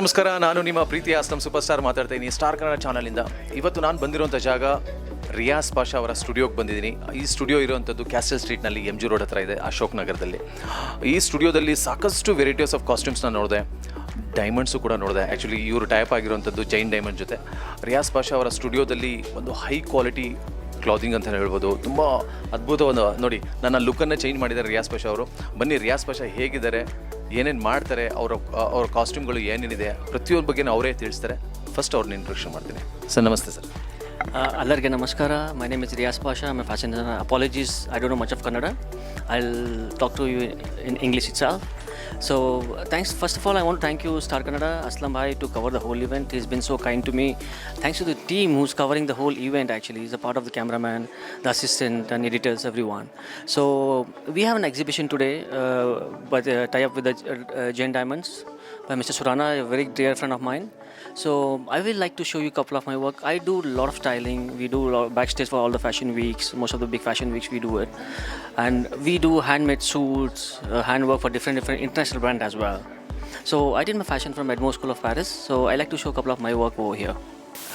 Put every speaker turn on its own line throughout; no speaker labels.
ನಮಸ್ಕಾರ, ನಾನು ನಿಮ್ಮ ಪ್ರೀತಿಯ ಅಸ್ಲಂ ಸೂಪರ್ ಸ್ಟಾರ್ ಮಾತಾಡ್ತಾ ಇದ್ದೀನಿ ಸ್ಟಾರ್ ಕನ್ನಡ ಚಾನಲಿಂದ. ಇವತ್ತು ನಾನು ಬಂದಿರುವಂಥ ಜಾಗ ರಿಯಾಜ್ ಪಾಷಾ ಅವರ ಸ್ಟುಡಿಯೋಗೆ ಬಂದಿದ್ದೀನಿ. ಈ ಸ್ಟುಡಿಯೋ ಇರುವಂಥದ್ದು ಕ್ಯಾಸ್ಟಲ್ ಸ್ಟ್ರೀಟ್ನಲ್ಲಿ MG ರೋಡ್ ಹತ್ರ ಇದೆ, ಅಶೋಕ್ ನಗರದಲ್ಲಿ. ಈ ಸ್ಟುಡಿಯೋದಲ್ಲಿ ಸಾಕಷ್ಟು ವೆರೈಟೀಸ್ ಆಫ್ ಕಾಸ್ಟ್ಯೂಮ್ಸ್ನ ನೋಡಿದೆ, ಡೈಮಂಡ್ಸು ಕೂಡ ನೋಡಿದೆ. ಆ್ಯಕ್ಚುಲಿ ಇವರು ಟೈಪ್ ಆಗಿರುವಂಥದ್ದು ಜೈನ್ ಡೈಮಂಡ್ ಜೊತೆ. ರಿಯಾಜ್ ಪಾಷಾ ಅವರ ಸ್ಟುಡಿಯೋದಲ್ಲಿ ಒಂದು ಹೈ ಕ್ವಾಲಿಟಿ ಕ್ಲಾದಿಂಗ್ ಅಂತ ಹೇಳ್ಬೋದು. ತುಂಬ ಅದ್ಭುತವಾದ ನೋಡಿ, ನನ್ನ ಲುಕ್ಕನ್ನು ಚೇಂಜ್ ಮಾಡಿದ್ದಾರೆ ರಿಯಾಜ್ ಪಾಷಾ ಅವರು. ಬನ್ನಿ, ರಿಯಾಜ್ ಪಾಷಾ ಹೇಗಿದ್ದಾರೆ, ಏನೇನು ಮಾಡ್ತಾರೆ, ಅವ್ರ ಕಾಸ್ಟ್ಯೂಮ್ಗಳು ಏನೇನಿದೆ ಪ್ರತಿಯೊಂದು ಬಗ್ಗೆ ಅವರೇ ತಿಳಿಸ್ತಾರೆ. ಫಸ್ಟ್ ಅವ್ರನ್ನ ಇಂಟ್ರೊಡಕ್ಷನ್ ಮಾಡ್ತೀನಿ. ಸರ್ ನಮಸ್ತೆ ಸರ್.
ಎಲ್ಲರಿಗೆ ನಮಸ್ಕಾರ. My name is Riyaz Pasha. I am A fashion designer. Apologies, I don't know much of Kannada. I'll talk to you in English itself. So thanks. First of all, I want to thank you Star Kannada, Aslam Bhai, to cover the whole event. He's been so kind to me. Thanks to the team who's covering the whole event. Actually, he's a part of the cameraman, the assistant, and editors, everyone. So we have an exhibition today, but tie up with the Jane Diamonds by Mr. Surana, a very dear friend of mine. So I will like to show you a couple of my work. I do a lot of styling. We do a lot of backstage for all the fashion weeks. Most of the big fashion weeks we do it, and we do handmade suits, handwork for different international brands as well. So I did my fashion from Edmond School of Paris. So I like to show a couple of my work over here.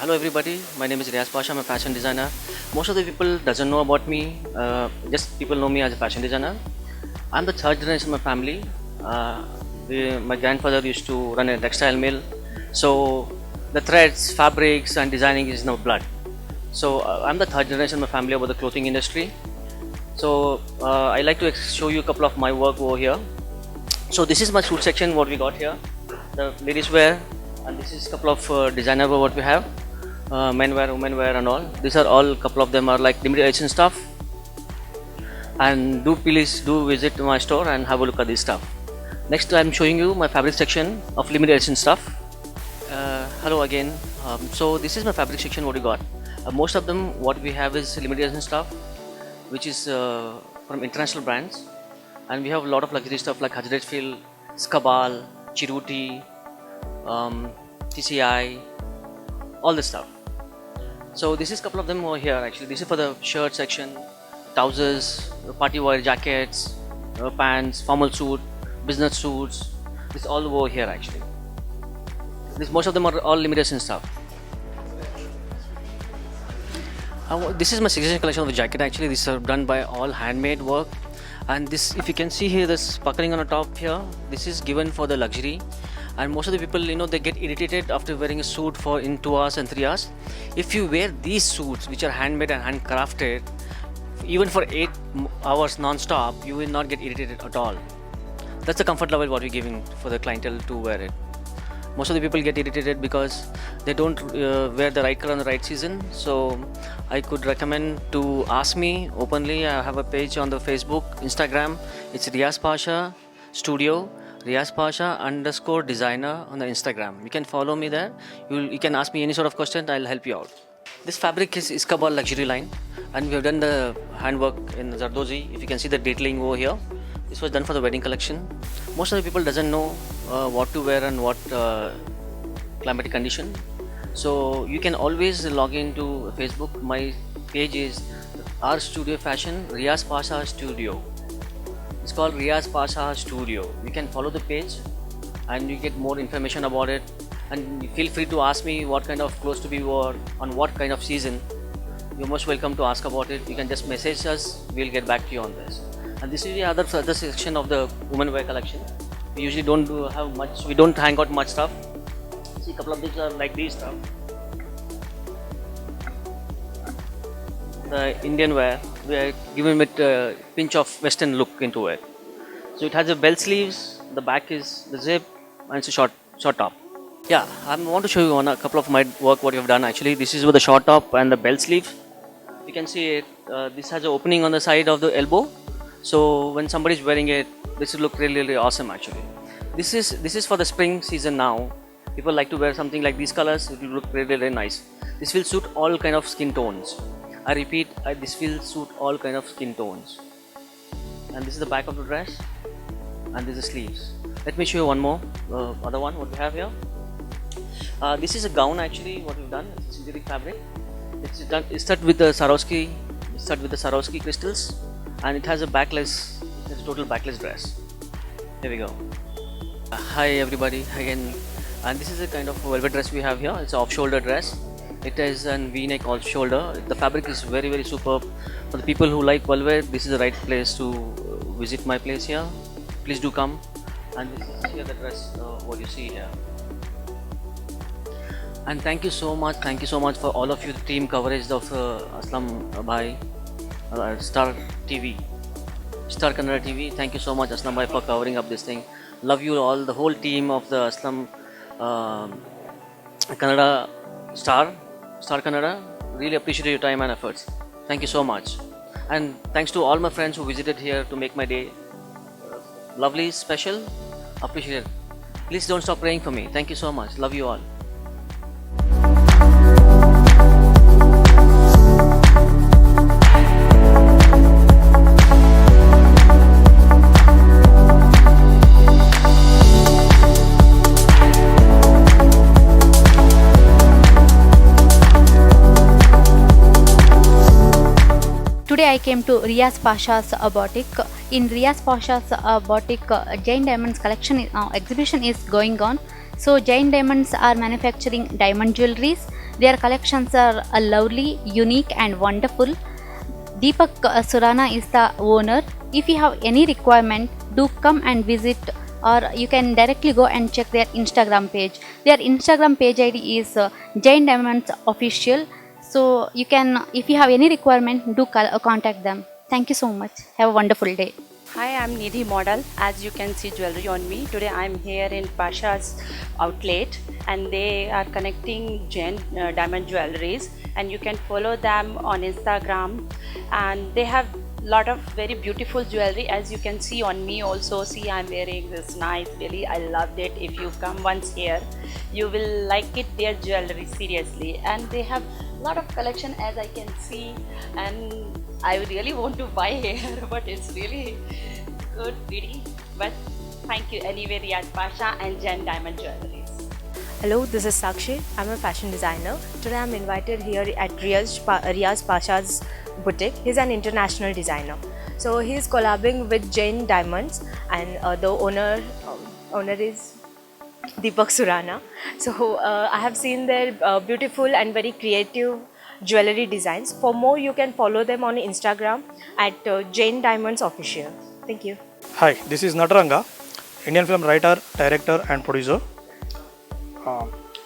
Hello everybody, my name is Riaz Pasha. I'm a fashion designer. Most of the people doesn't know about me. Just people know me as a fashion designer. I'm the third generation of my family. My grandfather used to run a textile mill. So the threads, fabrics and designing is in our blood. So I'm the third generation of my family about the clothing industry. So I like to show you a couple of my work over here. So this is my suit section, what we got here. The ladies wear, and this is a couple of designer wear what we have. Men wear, women wear and all. These are all, couple of them are like limited edition stuff. And please do visit my store and have a look at this stuff. Next I'm showing you my fabric section of limited edition stuff. Hello again. So this is my fabric section what we got. Most of them what we have is limited edition stuff, which is from international brands, and we have a lot of luxury stuff like Hajratfil, Skabal, Chiruti, TCI, all this stuff. So this is a couple of them over here actually. This is for the shirt section, trousers, party wear jackets, pants, formal suit, business suits. This all over here actually. Most of them are all limited edition stuff. This is my signature collection of the jacket actually. These are done by all handmade work, and this, if you can see here, this buckling on the top here, this is given for the luxury. And most of the people, they get irritated after wearing a suit for in 2 hours and 3 hours. If you wear these suits which are handmade and handcrafted, even for 8 hours non-stop, you will not get irritated at all. That's the comfort level what we're giving for the clientele to wear it. Most of the people get irritated because they don't wear the right color in the right season. So I could recommend to ask me openly. I have a page on the Facebook, Instagram. It's Riaz Pasha Studio, Riaz Pasha _designer on the Instagram. You can follow me there. You can ask me any sort of question. I'll help you out. This fabric is Iskabal luxury line, and we have done the handwork in Zardozi. If you can see the detailing over here, this was done for the wedding collection. Most of the people doesn't know what to wear and what climatic condition. So you can always log into Facebook. My page is our studio fashion, Riaz Pasha Studio. It's called Riaz Pasha Studio. You can follow the page and you get more information about it. And feel free to ask me what kind of clothes to be worn on what kind of season. You're most welcome to ask about it. You can just message us. We'll get back to you on this. And this is the other section of the women wear collection. We usually don't have much. We don't hang out much stuff. See, a couple of these are like these stuff. The Indian wear, we are giving it a pinch of Western look into it. So it has a bell sleeves. The back is the zip, and it's a short top. Yeah, I want to show you a couple of my work what we have done actually. This is with the short top and the bell sleeve. You can see it. This has an opening on the side of the elbow. So when somebody is wearing it, this will look really, really awesome actually. This is for the spring season now. People like to wear something like these colors. It will look really, really nice. This will suit all kind of skin tones. I repeat, this will suit all kind of skin tones. And this is the back of the dress, and this is the sleeves. Let me show you one more, other one what we have here. This is a gown actually what we've done. It's synthetic fabric. It's cut with the Swarovski crystals, and it has a backless. It's a total backless dress. Here we go. Hi everybody again. And this is a kind of velvet dress we have here. It's an off-shoulder dress. It is an V-neck off-shoulder. The fabric is very, very superb. For the people who like velvet, this is the right place to visit my place here. Please do come. And this is here the dress, what you see here. And thank you so much for all of you, the team coverage of Aslam Bhai, Star TV, Star Kannada TV. Thank you so much, Aslam Bhai, for covering up this thing. Love you all, the whole team of the Aslam Kannada Star Kannada. Really appreciate your time and efforts. Thank you so much. And thanks to all my friends who visited here to make my day lovely, special, appreciate it. Please don't stop praying for me. Thank you so much. Love you all.
Today I came to Riaz Pasha's boutique. In Riaz Pasha's boutique, Jain Diamonds collection exhibition is going on. So Jain Diamonds are manufacturing diamond jewelries. Their collections are lovely, unique and wonderful. Deepak Surana is the owner. If you have any requirement, do come and visit, or you can directly go and check their Instagram page. Their Instagram page ID is Jain Diamonds Official. So you can, if you have any requirement, do contact them. Thank you so much. Have a wonderful day.
Hi, I'm Nidhi Model. As you can see jewelry on me. Today I'm here in Pasha's outlet and they are connecting Jain diamond jewelries, and you can follow them on Instagram, and they have lot of very beautiful jewelry. As you can see on me also, see I'm wearing this nice, really I loved it. If you come once here, you will like it, their jewelry, seriously. And they have lot of collection, as I can see, and I really want to buy here but it's really good, pretty. But thank you anyway, Riaz Pasha and Jain Diamond Jewelries.
Hello, this is Sakshi. I'm a fashion designer. Today I'm invited here at Riaz Pasha's boutique. He's an international designer. So he's collabing with Jain Diamonds, and the owner is Deepak Surana. So I have seen their beautiful and very creative jewelry designs. For more, you can follow them on Instagram at Jain Diamonds Official. Thank you.
Hi, this is Nataranga, Indian film writer, director and producer.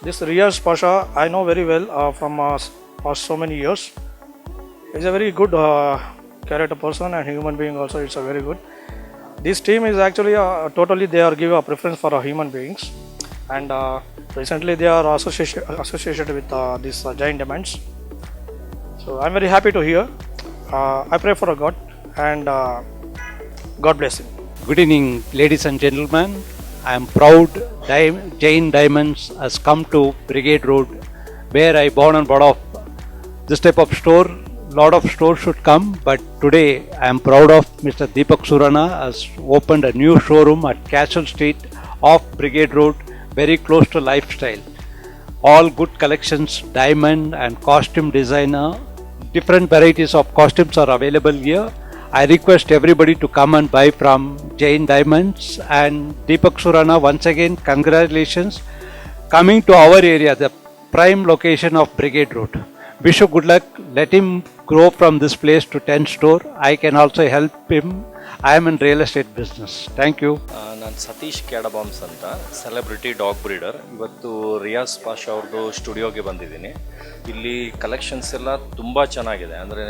This Riaz Pasha I know very well from past so many years. He's a very good character person and human being also. It's a very good. This team is actually totally they are giving a preference for human beings, and recently they are associated with this Jain Diamonds. So I'm very happy to hear. I pray for a God, and God bless him.
Good evening, ladies and gentlemen. I am proud Jain Diamonds has come to Brigade Road, where I born and brought up. This type of store, lot of stores should come, but today I am proud of Mr. Deepak Surana has opened a new showroom at Castle Street off Brigade Road, very close to Lifestyle. All good collections, diamond and costume designer, different varieties of costumes are available here. I request everybody to come and buy from Jain Diamonds, and Deepak Surana, once again congratulations coming to our area, the prime location of Brigade Road. Wish you good luck. Let him grow from this place to 10 store. I can also help him. I am in real estate business. Thank you.
ನಾನು ಸತೀಶ್ ಕ್ಯಾಡಬಾಮ್ಸ್ ಅಂತ, celebrity dog breeder. ಇವತ್ತು ರಿಯಾಜ್ ಪಾಷಾ ಅವ್ರದ್ದು ಸ್ಟುಡಿಯೋಗೆ ಬಂದಿದ್ದೀನಿ. ಇಲ್ಲಿ collections ಎಲ್ಲ ತುಂಬ ಚೆನ್ನಾಗಿದೆ. ಅಂದರೆ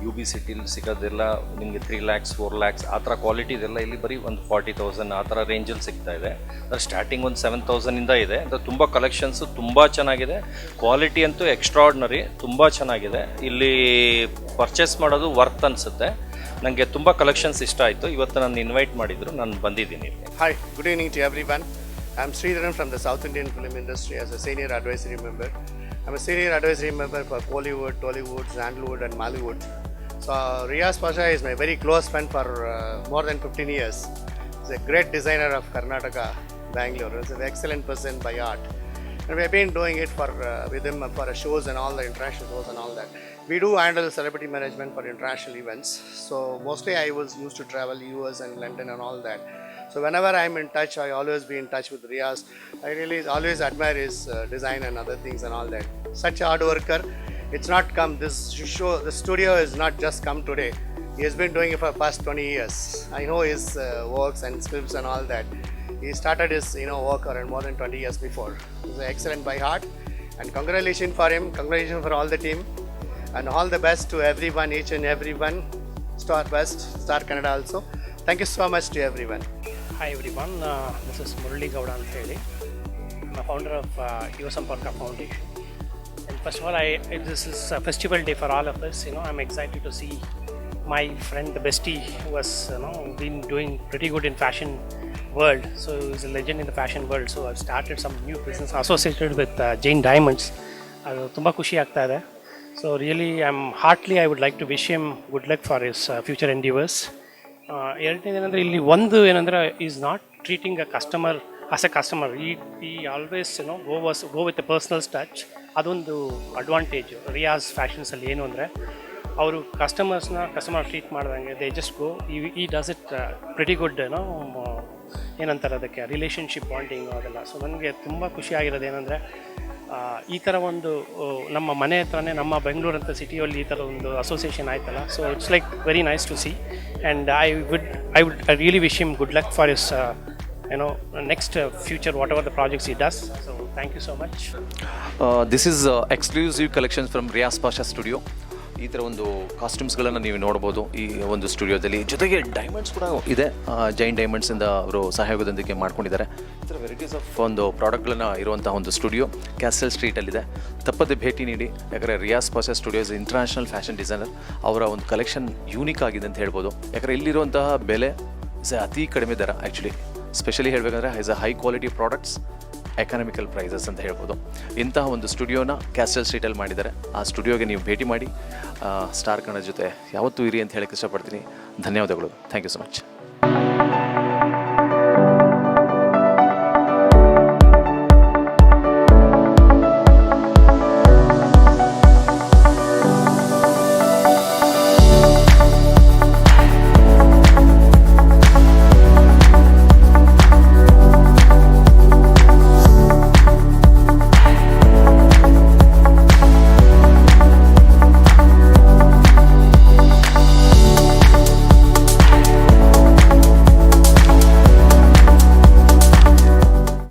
UB ಸಿಟಿಲಿ ಸಿಗೋದೆಲ್ಲ ನಿಮಗೆ 3 lakhs 4 lakhs ಆ ಥರ ಕ್ವಾಲಿಟಿದೆಲ್ಲ ಇಲ್ಲಿ ಬರೀ ಒಂದು 40,000 ಆ ಥರ ರೇಂಜಲ್ಲಿ ಸಿಗ್ತಾ ಇದೆ. ಸ್ಟಾರ್ಟಿಂಗ್ ಒಂದು 7,000 ಇದೆ. ಅಂದರೆ ತುಂಬ ಕಲೆಕ್ಷನ್ಸು ತುಂಬ ಚೆನ್ನಾಗಿದೆ. ಕ್ವಾಲಿಟಿ ಅಂತೂ ಎಕ್ಸ್ಟ್ರಾರ್ಡ್ನರಿ, ತುಂಬ ಚೆನ್ನಾಗಿದೆ. ಇಲ್ಲಿ ಪರ್ಚೇಸ್ ಮಾಡೋದು ವರ್ತ್ ಅನಿಸುತ್ತೆ. ನನಗೆ ತುಂಬ ಕಲೆಕ್ಷನ್ಸ್ ಇಷ್ಟ ಆಯಿತು. ಇವತ್ತು ನಾನು ಇನ್ವೈಟ್ ಮಾಡಿದ್ರು, ನಾನು ಬಂದಿದ್ದೀನಿ.
Hi, good evening to everyone. I'm Sridharan from the South Indian film industry as a senior advisory member. I'm a senior advisory member for Bollywood, Tollywood, Sandalwood and Mollywood. So Riaz Pasha is my very close friend for more than 15 years. He's a great designer of Karnataka, Bangalore. He's an excellent person by art. And we have been doing it for with him for shows and all the international shows and all that. We do handle celebrity management for international events. So mostly I was used to travel US and London and all that. So whenever I'm in touch, I always be in touch with Riaz. I really always admire his design and other things and all that. Such a hard worker. It's not come, this show, the studio is not just come today. He has been doing it for the past 20 years. I know his works and scripts and all that. He started his work around more than 20 years before. He's excellent by heart, and congratulations for him. Congratulations for all the team, and all the best to everyone, each and everyone. Star Best, Star Kannada also. Thank you so much to everyone.
Hi everyone, this is Murali Gowda Antheli. I'm a founder of Yuva Samparka Foundation. And first of all, this is a festival day for all of us. I'm excited to see my friend, the bestie, who has been doing pretty good in fashion world. So he's a legend in the fashion world. So I've started some new business associated with Jain Diamonds. ಅದು ತುಂಬ ಖುಷಿ ಆಗ್ತಾ ಇದೆ. So really, I would like to wish him good luck for his future endeavors. ಎರಡನೇದೇನೆಂದರೆ ಇಲ್ಲಿ ಒಂದು ಏನಂದರೆ is not treating a customer as a customer. ಈ always go with a personal touch. ಅದೊಂದು ಅಡ್ವಾಂಟೇಜು ರಿಯಾಜ್ ಫ್ಯಾಷನ್ಸಲ್ಲಿ. ಏನು ಅಂದರೆ ಅವರು ಕಸ್ಟಮರ್ ಟ್ರೀಟ್ ಮಾಡ್ದಂಗೆ ದೇ ಜಸ್ಟ್ ಗೋ. ಈ ಡಸ್ ಇಟ್ ಪ್ರಿಟಿ ಗುಡ್ ಏನಂತಾರೆ ಅದಕ್ಕೆ, ರಿಲೇಷನ್ಶಿಪ್ ಬಾಂಡಿಂಗ್ ಅದೆಲ್ಲ. ಸೊ ನನಗೆ ತುಂಬ ಖುಷಿಯಾಗಿರೋದು ಏನಂದರೆ ಈ ಥರ ಒಂದು ನಮ್ಮ ಮನೆ ಹತ್ರನೇ, ನಮ್ಮ ಬೆಂಗಳೂರು ಅಂತ ಸಿಟಿಯಲ್ಲಿ ಈ ಥರ ಒಂದು ಅಸೋಸಿಯೇಷನ್ ಆಯ್ತಲ್ಲ. So it's like very nice to see, and I would really wish him good luck for his next future, whatever the projects he does. So thank you so much.
This is exclusive collections from Riaz Pasha Studio. ಈ ಥರ ಒಂದು ಕಾಸ್ಟ್ಯೂಮ್ಸ್ಗಳನ್ನು ನೀವು ನೋಡ್ಬೋದು ಈ ಒಂದು ಸ್ಟುಡಿಯೋದಲ್ಲಿ. ಜೊತೆಗೆ diamonds ಕೂಡ ಇದೆ. ಜೈನ್ ಡೈಮಂಡ್ಸಿಂದ ಅವರು ಸಹಯೋಗದೊಂದಿಗೆ ಮಾಡ್ಕೊಂಡಿದ್ದಾರೆ. ಈ ಥರ ವೆರೈಟೀಸ್ ಆಫ್ ಒಂದು ಪ್ರಾಡಕ್ಟ್ಗಳನ್ನ ಇರುವಂಥ ಒಂದು ಸ್ಟುಡಿಯೋ ಕ್ಯಾಸಲ್ ಸ್ಟ್ರೀಟಲ್ಲಿದೆ. ತಪ್ಪದೆ ಭೇಟಿ ನೀಡಿ. ಯಾಕಂದರೆ Riyaz Pasha studios international fashion designer. ಅವರ ಒಂದು ಕಲೆಕ್ಷನ್ ಯೂನಿಕ್ ಆಗಿದೆ ಅಂತ ಹೇಳ್ಬೋದು. ಯಾಕಂದರೆ ಇಲ್ಲಿರುವಂತಹ ಬೆಲೆ ಅತಿ ಕಡಿಮೆ ದರ. ಆ್ಯಕ್ಚುಲಿ ಸ್ಪೆಷಲಿ ಹೇಳಬೇಕಂದ್ರೆ is a high quality products, economical prices ಅಂತ ಹೇಳ್ಬೋದು. ಇಂತಹ ಒಂದು ಸ್ಟುಡಿಯೋನ ಕ್ಯಾಸ್ಟಲ್ ಸ್ಟ್ರೀಟಲ್ಲಿ ಮಾಡಿದ್ದಾರೆ. ಆ ಸ್ಟುಡಿಯೋಗೆ ನೀವು ಭೇಟಿ ಮಾಡಿ ಸ್ಟಾರ್ ಕನ್ನಡ ಜೊತೆ ಯಾವತ್ತೂ ಇರಿ ಅಂತ ಹೇಳಕ್ಕೆ ಇಷ್ಟಪಡ್ತೀನಿ. ಧನ್ಯವಾದಗಳು. Thank you so much.